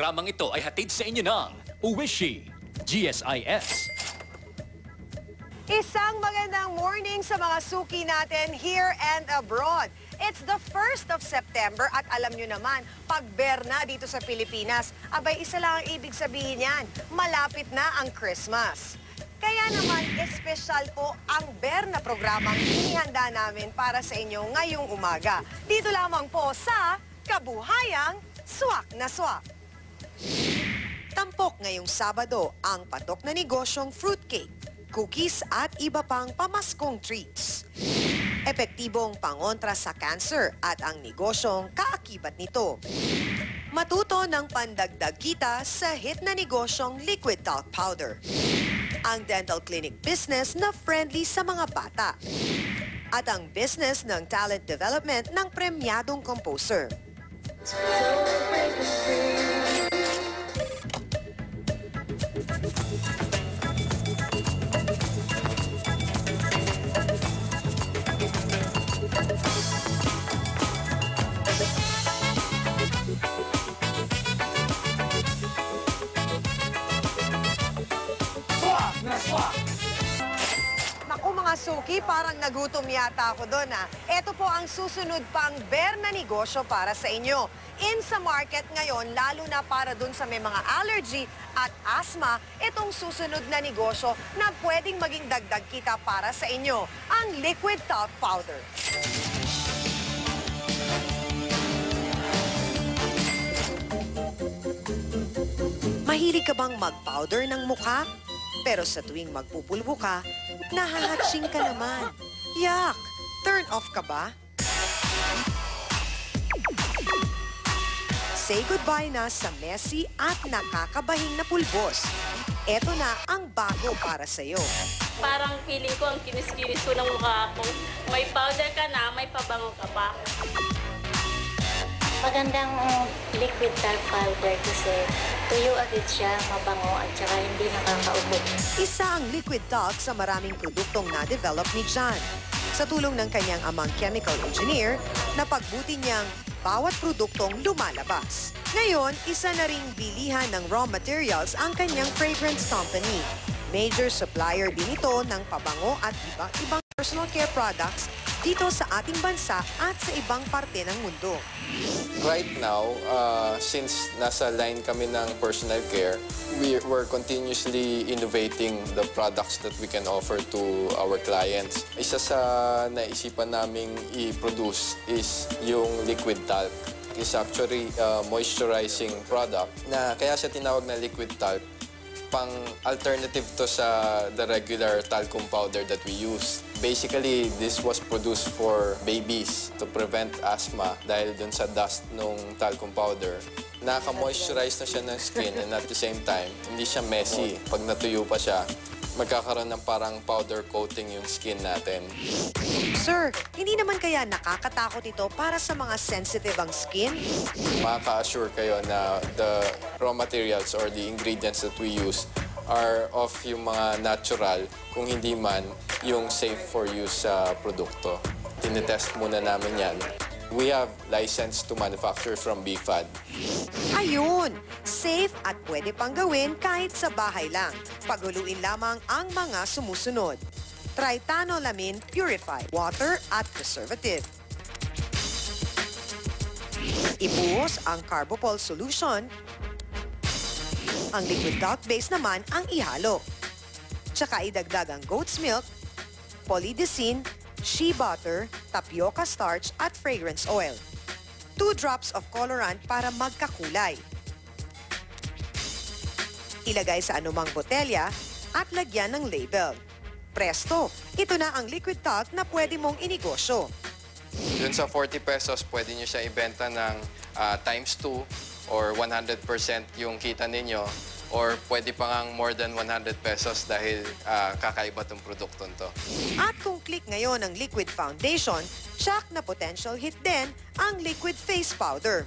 Programang ito ay hatid sa inyo ng Uwishi, GSIS. Isang magandang morning sa mga suki natin here and abroad. It's the 1st of September at alam nyo naman, pag Berna dito sa Pilipinas, abay isa lang ang ibig sabihin yan, malapit na ang Christmas. Kaya naman, espesyal po ang Berna programang inihanda namin para sa inyo ngayong umaga. Dito lamang po sa Kabuhayang Swak na Swak. Tampok ngayong Sabado ang patok na negosyong fruitcake, cookies at iba pang pamaskong treats. Epektibong pangontra sa cancer at ang negosyong kaakibat nito. Matuto ng pandagdag kita sa hit na negosyong liquid talc powder. Ang dental clinic business na friendly sa mga bata. At ang business ng talent development ng premyadong composer. Naku mga suki, parang nagutom yata ako doon ha. Ito po ang susunod pang Berna negosyo para sa inyo. In sa market ngayon, lalo na para dun sa may mga allergy at asthma, itong susunod na negosyo na pwedeng maging dagdag kita para sa inyo, ang liquid talc powder. Mahilig ka bang mag-powder ng mukha? Pero sa tuwing magpupulbo ka, nahahatsing ka naman. Yak! Turn off ka ba? Say goodbye na sa messy at nakakabahing na pulbos. Ito na ang bago para sa'yo. Parang feeling ko ang kinis-kinis ko ng mukha ko. May powder ka na, may pabango ka pa. Magandang liquid talc powder kasi tuyo agad siya, mabango at saka hindi nakakaubo. Isa ang liquid talc sa maraming produktong na-develop ni John. Sa tulong ng kanyang amang chemical engineer, napagbuti niyang bawat produktong lumalabas. Ngayon, isa na ring bilihan ng raw materials ang kanyang fragrance company. Major supplier din ito ng pabango at ibang personal care products dito sa ating bansa at sa ibang parte ng mundo. Right now, since nasa line kami ng personal care, we're continuously innovating the products that we can offer to our clients. Isa sa naisipan naming i-produce is yung liquid talc. It's actually a moisturizing product na kaya siya tinawag na liquid talc. Pang alternative to sa the regular talcum powder that we use. Basically, this was produced for babies to prevent asthma dahil dun sa dust nung talcum powder. Nakaka-moisturize na siya ng skin and at the same time, hindi siya messy. Pag natuyo pa siya, magkakaroon ng parang powder coating yung skin natin. Sir, hindi naman kaya nakakatakot ito para sa mga sensitive ang skin? Makaka-assure kayo na the raw materials or the ingredients that we use are of yung mga natural, kung hindi man yung safe for use sa produkto. Tinetest muna namin yan. We have license to manufacture from BFAD. Ayun! Safe at pwede pang gawin kahit sa bahay lang. Paguluin lamang ang mga sumusunod. Tritanolamin Purify, water at preservative. Ibuhos ang Carbopol solution. Ang liquid talc base naman ang ihalo. Tsaka idagdag ang goat's milk, polydecine, shea butter, tapioca starch at fragrance oil. 2 drops of colorant para magkakulay. Ilagay sa anumang botelya at lagyan ng label. Presto! Ito na ang liquid talc na pwede mong inegosyo. Dun sa 40 pesos, pwede nyo siya ibenta ng times 2 or 100% yung kita ninyo. Or pwede pa ngang more than 100 pesos dahil kakaiba tong produktong to. At kung click ngayon ang liquid foundation, tsak na potential hit din ang liquid face powder.